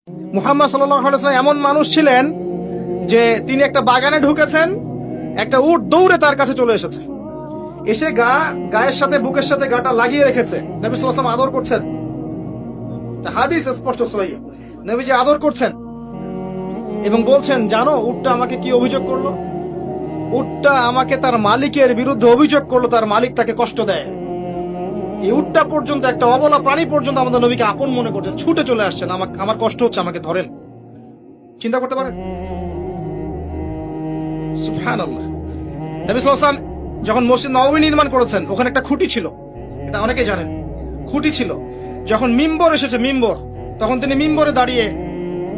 মুহাম্মদ সাল্লাল্লাহু আলাইহি ওয়াসাল্লাম এমন মানুষ ছিলেন যে তিনি একটা বাগানে ঢুকেছেন, একটা উট দৌড়ে তার কাছে চলে এসেছে, এসে গায়ের সাথে বুকের সাথে গাটা লাগিয়ে রেখেছে। নবী সাল্লাল্লাহু আলাইহি ওয়াসাল্লাম আদর করছেন, হাদিস স্পষ্ট সহিহ, নবীজি আদর করছেন এবং বলছেন, জানো উটটা আমাকে কি অভিযোগ করলো? উটটা আমাকে তার মালিকের বিরুদ্ধে অভিযোগ করলো, তার মালিক তাকে কষ্ট দেয়। এই উটটা পর্যন্ত, একটা অবলা প্রাণী পর্যন্ত আমাদের নবীকে আপন মনে করছেন, ছুটে চলে আসছেন, আমার কষ্ট হচ্ছে, আমাকে ধরেন। চিন্তা করতে পারেন? সুবহানাল্লাহ। নবী সাল্লাল্লাহু আলাইহি ওয়াসাল্লাম যখন মসজিদ নববী নির্মাণ করেছেন, ওখানে একটা খুঁটি ছিল, এটা অনেকেই জানেন, খুঁটি ছিল। যখন মিম্বর এসেছে, মিম্বর, তখন তিনি মিম্বরে দাঁড়িয়ে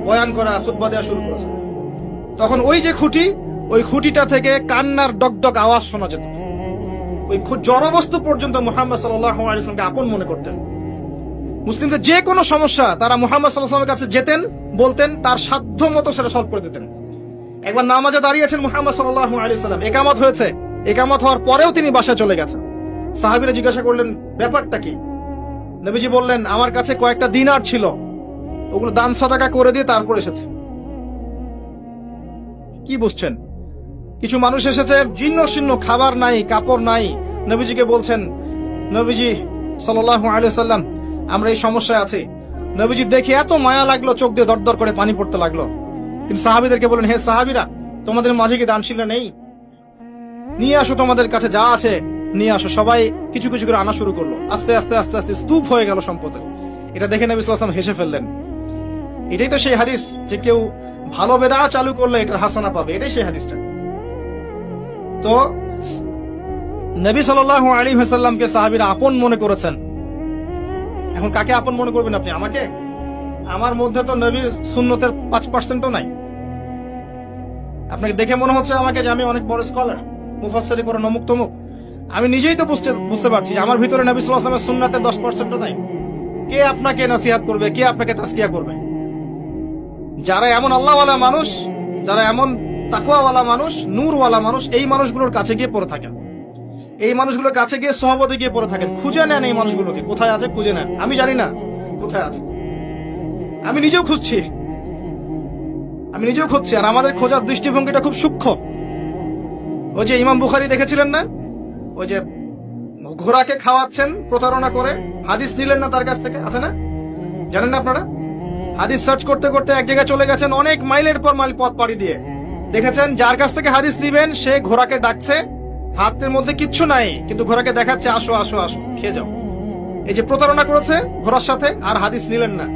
বয়ান করা, খুতবা দেওয়া শুরু করেছেন। তখন ওই যে খুঁটি, ওই খুঁটিটা থেকে কান্নার ডগডগ আওয়াজ শোনা যেত। ওই জড়বস্তু পর্যন্ত মুহাম্মদ সাল্লাল্লাহু আলাইহি ওয়াসাল্লামকে আপন মনে করতেন। মুসলিমদের যে কোনো সমস্যা তারা মুহাম্মদ সাল্লাল্লাহু আলাইহি ওয়াসাল্লামের কাছে যেতেন, বলতেন, তার সাধ্য মতো সেটা সলভ করে দিতেন। একবার নামাজে দাঁড়িয়েছেন মুহাম্মদ সাল্লাল্লাহু আলাইহি ওয়াসাল্লাম, একামত হয়েছে, একামত হওয়ার পরেও তিনি বাসায় চলে গেছেন। সাহাবীরা জিজ্ঞাসা করলেন, ব্যাপারটা কি? নবীজি বললেন, আমার কাছে কয়েকটা দিনার ছিল, ওগুলো দান সাদাকা করে দিয়ে তারপর এসেছে। কি বুঝছেন? কিছু মানুষ এসেছে, জীর্ণ শীর্ণ, খাবার নাই, কাপড় নাই, নবীজিকে বলছেন, নবীজি সাল্লাল্লাহু আলাইহি ওয়াসাল্লাম, আমরা এই সমস্যায় আছি। নবীজি দেখে এত মায়া লাগলো, চোখ দিয়ে দরদর করে পানি পড়তে লাগলো। কিন্তু সাহাবীদেরকে বলেন, হে সাহাবীরা, তোমাদের মাঝে কি দানশীলরা নেই? নিয়ে আসো, তোমাদের কাছে যা আছে নিয়ে আসো। সবাই কিছু কিছু করে আনা শুরু করলো। আস্তে আস্তে আস্তে আস্তে স্তূপ হয়ে গেল সম্পদের। এটা দেখে নবী সাল্লাল্লাহু আলাইহি ওয়াসাল্লাম হেসে ফেললেন। এটাই তো সেই হাদিস যে কেউ ভালো বেদা চালু করলে এটার হাসানা পাবে, এটাই সেই হাদিসটা। তো নবী সাল্লাল্লাহু আলাইহি ওয়াসাল্লামকে সাহাবীরা আপন মনে করেছেন। এখন কাকে আপন মনে করবেন আপনি? আমাকে? আমার মধ্যে তো নবীর সুন্নতের 5%ও নাই। আপনাকে দেখে মনে হচ্ছে আমাকে যে আমি অনেক বড় স্কলার, মুফাসসিরি পড়ানো, অমুক তমুক। আমি নিজেই তো বুঝতে পারছি যে আমার ভিতরে নবী সাল্লাল্লাহু আলাইহি ওয়াসাল্লামের সুন্নাতের 10%ও নাই। কে আপনাকে নসিহত করবে? কে আপনাকে তাসকিয়া করবে? যারা এমন আল্লাহওয়ালা মানুষ, যারা এমন তাকওয়াওয়ালা মানুষ, নূরওয়ালা মানুষ, এই মানুষগুলোর কাছে গিয়ে পড়ে থাকেন, এই মানুষগুলোর কাছে গিয়ে সহবতে গিয়ে পড়ে থাকেন, খুঁজে নেন এই মানুষগুলোকে, কোথায় আছে খুঁজে নেন। আমি জানি না কোথায় আছে, আমি নিজেও খুঁজছি, আর আমাদের খোঁজার দৃষ্টিভঙ্গিটা খুব সূক্ষ্ম। ওই যে ইমাম বুখারী দেখেছিলেন না, ওই যে ঘোড়াকে খাওয়াচ্ছেন প্রতারণা করে, হাদিস নিলেন না তার কাছ থেকে, আছে না? জানেন না আপনারা? হাদিস সার্চ করতে করতে এক জায়গায় চলে গেছেন, অনেক মাইলের পর মাইল পথ পাড়ি দিয়ে দেখেছেন যার কাছ থেকে হাদিস নিবেন সে ঘোড়াকে ডাকছে, হাতের মধ্যে কিচ্ছু নাই, কিন্তু ঘোড়াকে দেখাচ্ছে, আসো আসো আসো, খেয়ে যাও। এই যে প্রতারণা করেছে ঘোড়ার সাথে, আর হাদিস নিলেন না।